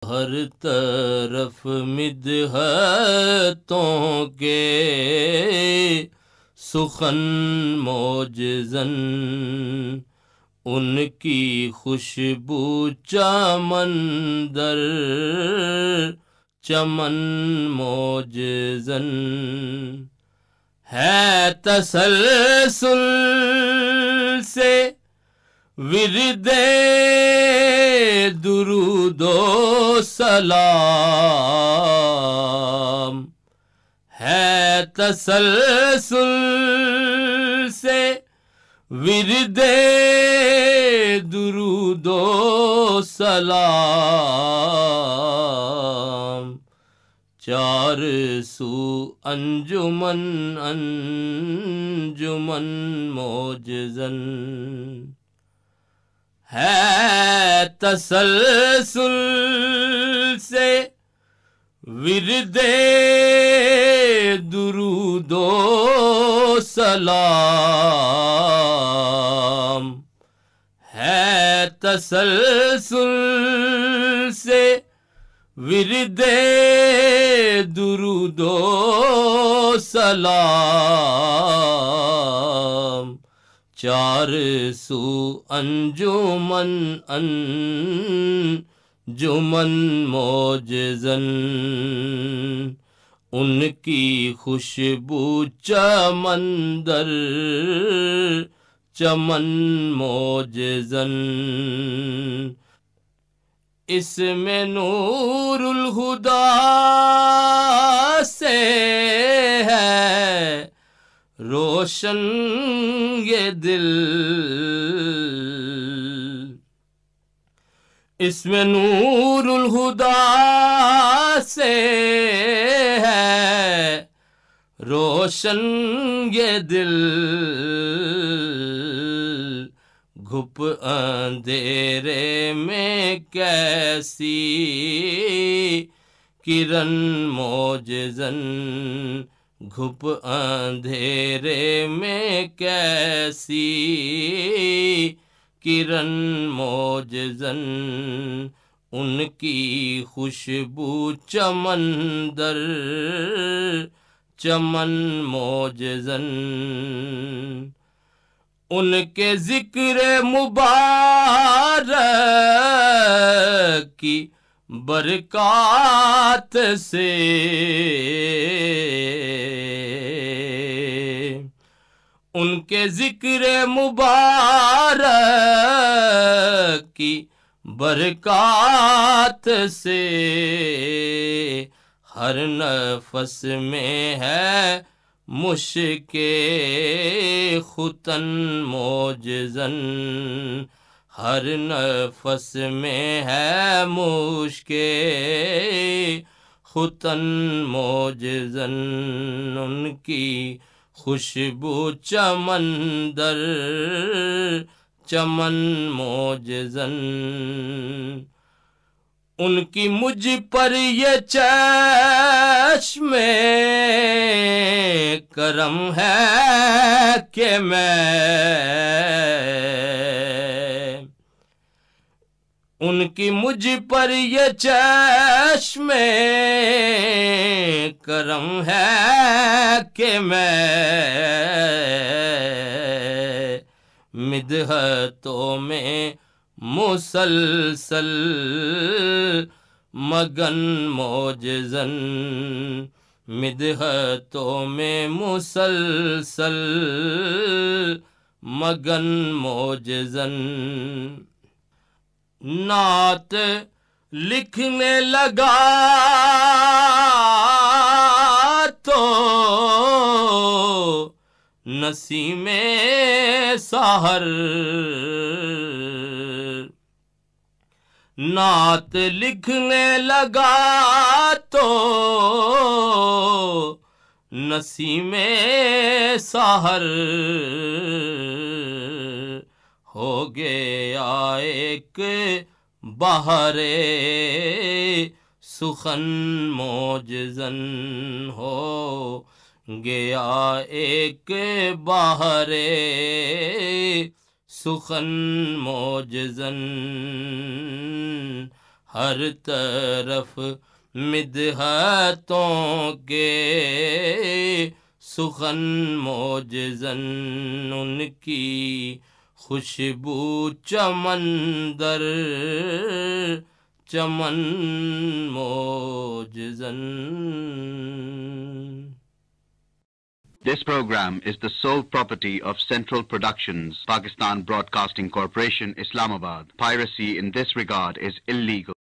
ہر طرف مدحتوں کے سخن موجزن، ان کی خوشبو چمن در چمن موجزن، ہے تسلسل سے ورد درود و سلام، ہے تسلسل سے ورد درود و سلام، چار سو انجمن انجمن موجزن، ہے تسلسل سے ورد درود و سلام، ہے تسلسل سے ورد درود و سلام، چار سو انجمن انجمن موجزن، ان کی خوشبو چمن در چمن موجزن، اس میں نور الہدا سے ہے روشن یہ دل، اس میں نور الہدا سے ہے روشن یہ دل، گھپ اندھیرے میں کیسی کرن موجزن، گھپ اندھیرے میں کیسی کرن موجزن، ان کی خوشبو چمن در چمن موجزن، ان کے ذکر مبارک کی برکات سے، ان کے ذکر مبارک کی برکات سے، ہر نفس میں ہے مشک ختن موجزن، ہر نفس میں ہے مشک ختن موجزن، ان کی خوشبو چمن در چمن موجزن، ان کی مجھ پر یہ چشم کرم ہے کہ ان کی مجھ پر یہ چشم کرم ہے کہ مدحتوں میں مسلسل مگن موجزن، مدحتوں میں مسلسل مگن موجزن، نعت لکھنے لگا تو نسیم سحر، نعت لکھنے لگا تو نسیم سحر، ہو گیا ایک بہر سخن موجزن، ہو گیا ایک بہر سخن موجزن، ہر طرف مدحتوں کے سخن موجزن، ان کی خوشبو چمن در چمن موجزن. This program is the sole property of Central Productions, Pakistan Broadcasting Corporation, Islamabad. Piracy in this regard is illegal.